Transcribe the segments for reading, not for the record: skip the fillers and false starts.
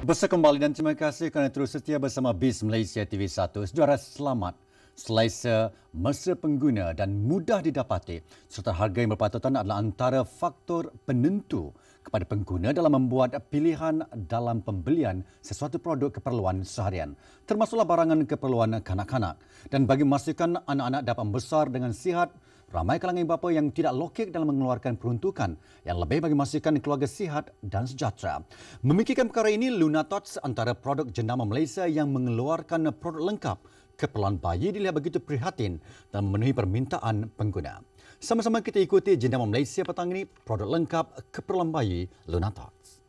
Besar kembali dan terima kasih kerana terus setia bersama BIS Malaysia TV1. Saudara, selamat. Selesa, mesra pengguna dan mudah didapati serta harga yang berpatutan adalah antara faktor penentu kepada pengguna dalam membuat pilihan dalam pembelian sesuatu produk keperluan seharian, termasuklah barangan keperluan kanak-kanak. Dan bagi memastikan anak-anak dapat membesar dengan sihat, ramai kalangan ibu bapa yang tidak lokek dalam mengeluarkan peruntukan yang lebih bagi memastikan keluarga sihat dan sejahtera. Memikirkan perkara ini, Lunatots antara produk jenama Malaysia yang mengeluarkan produk lengkap keperluan bayi dilihat begitu prihatin dan memenuhi permintaan pengguna. Sama-sama kita ikuti jenama Malaysia petang ini, produk lengkap keperluan bayi Lunatots.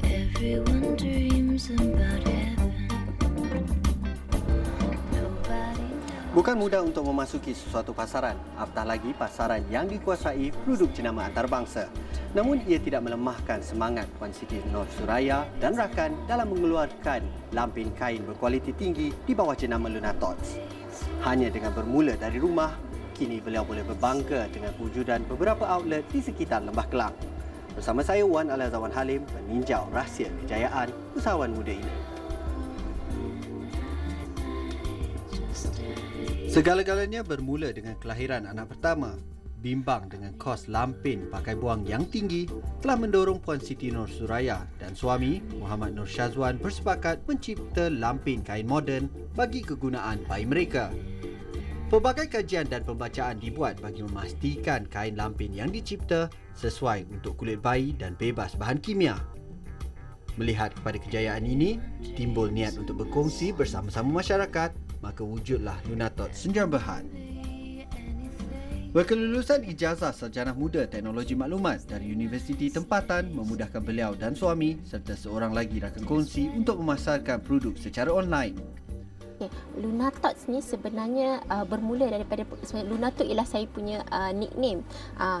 Everyone dreams about heaven. Nobody knows. Bukan mudah untuk memasuki sesuatu pasaran, apatah lagi pasaran yang dikuasai produk jenama antarabangsa. Namun ia tidak melemahkan semangat Puan Siti Nur Suraya dan rakan dalam mengeluarkan lampin kain berkualiti tinggi di bawah jenama Lunatots. Hanya dengan bermula dari rumah, kini beliau boleh berbangga dengan wujudan beberapa outlet di sekitar Lembah Kelang. Bersama saya Wan Al-Azawan Halim meninjau rahsia kejayaan usahawan muda ini. Segala-galanya bermula dengan kelahiran anak pertama. Bimbang dengan kos lampin pakai buang yang tinggi telah mendorong Puan Siti Nur Suraya dan suami Muhammad Nur Syazwan bersepakat mencipta lampin kain moden bagi kegunaan bayi mereka. Pelbagai kajian dan pembacaan dibuat bagi memastikan kain lampin yang dicipta sesuai untuk kulit bayi dan bebas bahan kimia. Melihat kepada kejayaan ini, timbul niat untuk berkongsi bersama-sama masyarakat, maka wujudlah Lunatots Senjana Berhad. Berkelulusan ijazah sarjana muda teknologi maklumat dari Universiti Tempatan memudahkan beliau dan suami serta seorang lagi rakan kongsi untuk memasarkan produk secara online. Okay. Lunatots ni sebenarnya bermula daripada Lunatot ialah saya punya nickname.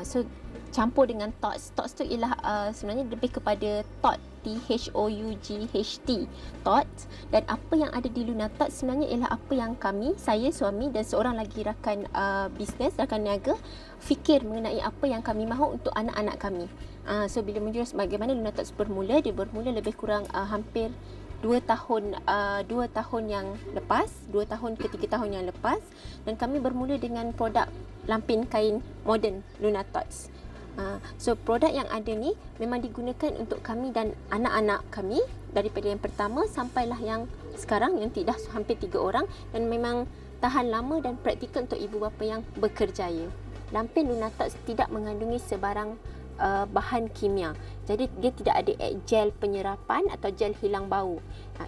So campur dengan Tots. Tots tu ialah sebenarnya lebih kepada Tot, THOUGHT, Tots. Dan apa yang ada di Lunatots sebenarnya ialah apa yang kami, saya, suami dan seorang lagi rakan bisnes, rakan niaga fikir mengenai apa yang kami mahu untuk anak-anak kami. So bila menjurus bagaimana Lunatots bermula, dia bermula lebih kurang hampir 2 tahun yang lepas, 2 tahun ke 3 tahun yang lepas, dan kami bermula dengan produk lampin kain moden Lunatots. So produk yang ada ni memang digunakan untuk kami dan anak-anak kami daripada yang pertama sampailah yang sekarang yang tidak hampir 3 orang, dan memang tahan lama dan praktikal untuk ibu bapa yang berkerjaya. Lampin Lunatots tidak mengandungi sebarang bahan kimia. Jadi dia tidak ada gel penyerapan atau gel hilang bau.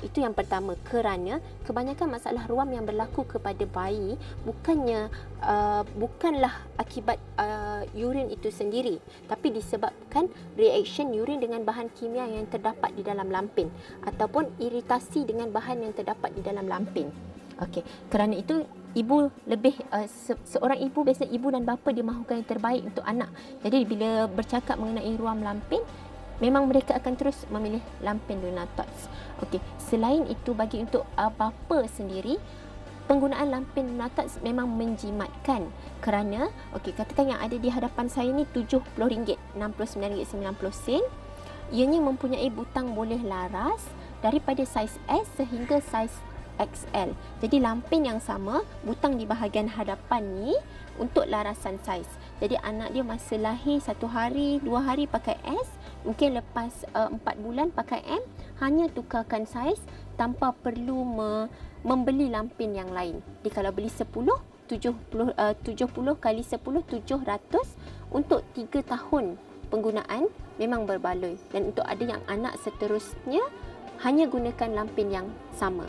Itu yang pertama, kerana kebanyakan masalah ruam yang berlaku kepada bayi bukanlah akibat urin itu sendiri, tapi disebabkan reaction urin dengan bahan kimia yang terdapat di dalam lampin ataupun iritasi dengan bahan yang terdapat di dalam lampin. Okey, kerana itu ibu lebih seorang ibu, biasanya ibu dan bapa dia mahukan yang terbaik untuk anak. Jadi bila bercakap mengenai ruam lampin, memang mereka akan terus memilih lampin Lunatots. Okey, selain itu bagi untuk bapa sendiri, penggunaan lampin Lunatots memang menjimatkan kerana katakan yang ada di hadapan saya ni RM70, RM69.90. Ianya mempunyai butang boleh laras daripada saiz S sehingga saiz XL. Jadi lampin yang sama, butang di bahagian hadapan ni untuk larasan saiz. Jadi anak dia masa lahir 1 hari, 2 hari pakai S, mungkin lepas 4 bulan pakai M, hanya tukarkan saiz tanpa perlu membeli lampin yang lain. Jadi kalau beli 70 kali 10 700 untuk 3 tahun penggunaan memang berbaloi. Dan untuk ada yang anak seterusnya hanya gunakan lampin yang sama.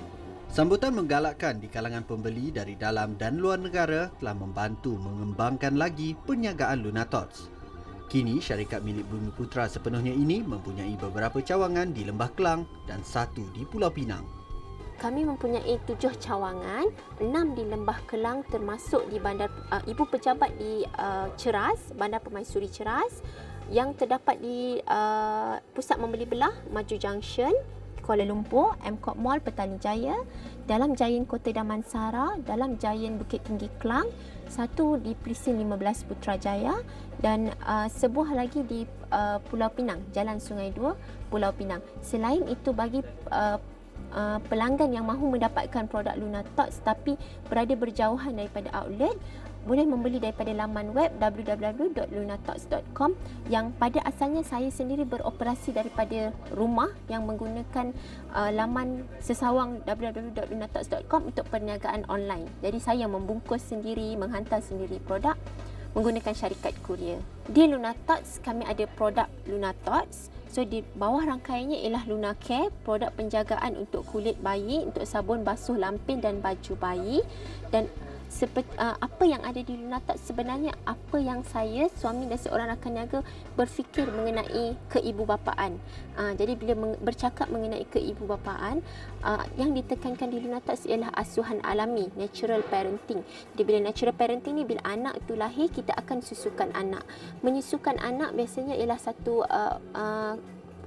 Sambutan menggalakkan di kalangan pembeli dari dalam dan luar negara telah membantu mengembangkan lagi perniagaan Lunatots. Kini, syarikat milik Bumi Putra sepenuhnya ini mempunyai beberapa cawangan di Lembah Kelang dan 1 di Pulau Pinang. Kami mempunyai 7 cawangan, 6 di Lembah Kelang termasuk di bandar Ibu Pejabat di Ceras, Bandar Permaisuri Ceras, yang terdapat di Pusat Membeli Belah Maju Junction, Kuala Lumpur, MCOP Mall Petani Jaya, dalam Giant Kota Damansara, dalam Giant Bukit Tinggi Kelang, 1 di Prisin 15 Putrajaya dan sebuah lagi di Pulau Pinang, Jalan Sungai 2, Pulau Pinang. Selain itu, bagi pelanggan yang mahu mendapatkan produk Lunatox tapi berada berjauhan daripada outlet, boleh membeli daripada laman web www.lunatox.com yang pada asalnya saya sendiri beroperasi daripada rumah yang menggunakan laman sesawang www.lunatox.com untuk perniagaan online. Jadi saya membungkus sendiri, menghantar sendiri produk menggunakan syarikat kurier. Di Lunatox kami ada produk Lunatox. So di bawah rangkaiannya ialah Luna Care, produk penjagaan untuk kulit bayi, untuk sabun basuh lampin dan baju bayi. Dan apa yang ada di Lunatox sebenarnya apa yang saya, suami dan seorang rakan niaga berfikir mengenai keibubapaan. Jadi bila bercakap mengenai keibubapaan, yang ditekankan di Lunatox ialah asuhan alami, natural parenting. Jadi bila natural parenting ni, bila anak itu lahir, kita akan susukan anak. Menyusukan anak biasanya ialah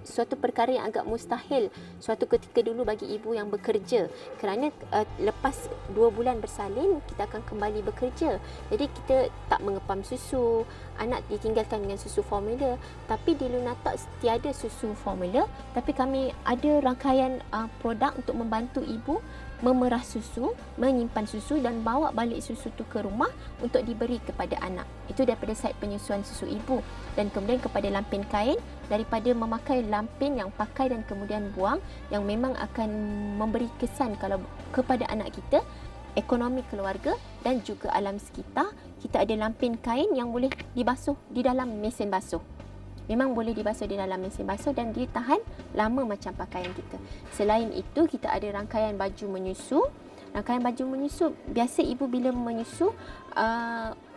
suatu perkara yang agak mustahil suatu ketika dulu bagi ibu yang bekerja, kerana lepas 2 bulan bersalin kita akan kembali bekerja. Jadi kita tak mengepam susu, anak ditinggalkan dengan susu formula. Tapi di Lunatox tiada susu formula, tapi kami ada rangkaian produk untuk membantu ibu memerah susu, menyimpan susu dan bawa balik susu tu ke rumah untuk diberi kepada anak. Itu daripada side penyusuan susu ibu. Dan kemudian kepada lampin kain, daripada memakai lampin yang pakai dan kemudian buang, yang memang akan memberi kesan kalau kepada anak kita, ekonomi keluarga dan juga alam sekitar. Kita ada lampin kain yang boleh dibasuh di dalam mesin basuh. Memang boleh dibasuh di dalam mesin basuh dan dia tahan lama macam pakaian kita. Selain itu, kita ada rangkaian baju menyusu. Rangkaian baju menyusu, biasa ibu bila menyusu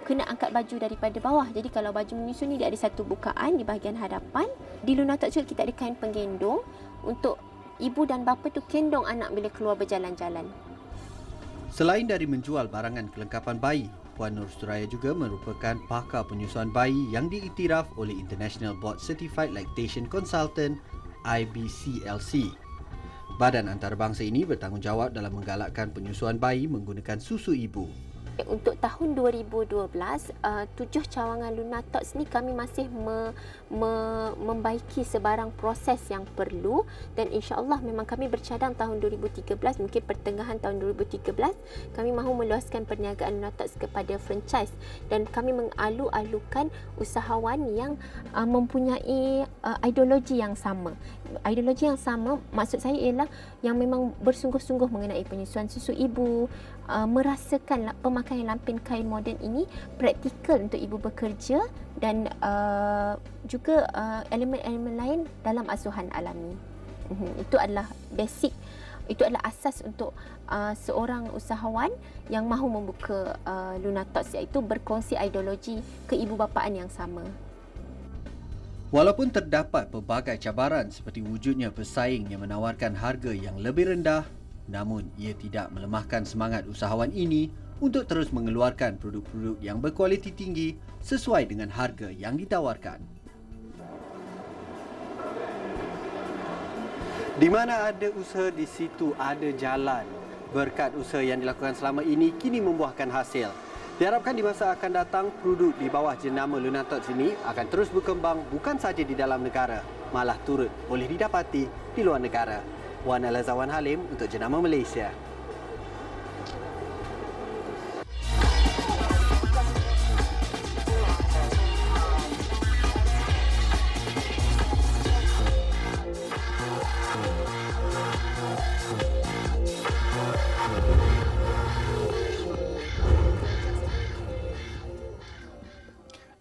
kena angkat baju daripada bawah. Jadi kalau baju menyusu ni dia ada satu bukaan di bahagian hadapan. Di Lunatox juga kita ada kain penggendong untuk ibu dan bapa tu kendong anak bila keluar berjalan-jalan. Selain dari menjual barangan kelengkapan bayi, Puan Nur Suraya juga merupakan pakar penyusuan bayi yang diiktiraf oleh International Board Certified Lactation Consultant IBCLC. Badan antarabangsa ini bertanggungjawab dalam menggalakkan penyusuan bayi menggunakan susu ibu. Untuk tahun 2012, 7 cawangan Lunatox ni kami masih membaiki sebarang proses yang perlu, dan insya-Allah memang kami bercadang tahun 2013, mungkin pertengahan tahun 2013 kami mahu meluaskan perniagaan Lunatox kepada franchise, dan kami mengalu-alukan usahawan yang mempunyai ideologi yang sama. Ideologi yang sama maksud saya ialah yang memang bersungguh-sungguh mengenai penyusuan susu ibu, merasakan pemakaian lampin kain moden ini praktikal untuk ibu bekerja, dan juga elemen-elemen lain dalam asuhan alami. Itu adalah basic, itu adalah asas untuk seorang usahawan yang mahu membuka Lunatox, iaitu berkongsi ideologi keibubapaan yang sama. Walaupun terdapat pelbagai cabaran seperti wujudnya pesaing yang menawarkan harga yang lebih rendah, namun ia tidak melemahkan semangat usahawan ini untuk terus mengeluarkan produk-produk yang berkualiti tinggi sesuai dengan harga yang ditawarkan. Di mana ada usaha, di situ ada jalan. Berkat usaha yang dilakukan selama ini kini membuahkan hasil. Diharapkan di masa akan datang, produk di bawah jenama Lunatox ini akan terus berkembang bukan sahaja di dalam negara, malah turut boleh didapati di luar negara. Wan Alazawan Halim untuk Jenama Malaysia.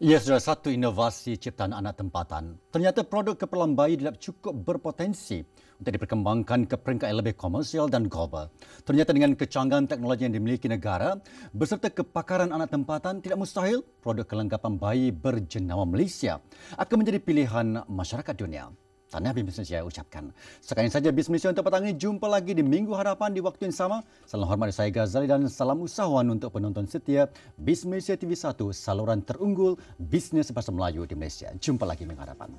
Ya, sudah satu inovasi ciptaan anak tempatan. Ternyata produk keperluan bayi tidak cukup berpotensi untuk diperkembangkan ke peringkat yang lebih komersial dan global. Ternyata dengan kecanggahan teknologi yang dimiliki negara beserta kepakaran anak tempatan, tidak mustahil produk kelengkapan bayi berjenama Malaysia akan menjadi pilihan masyarakat dunia. Tahniah Bisnes saya ucapkan. Sekian saja Bisnes Malaysia untuk petang ini. Jumpa lagi di minggu hadapan di waktu yang sama. Salam hormat dari saya Ghazali dan salam usahawan untuk penonton setia Bisnes Malaysia TV1, saluran terunggul bisnes bahasa Melayu di Malaysia. Jumpa lagi minggu hadapan.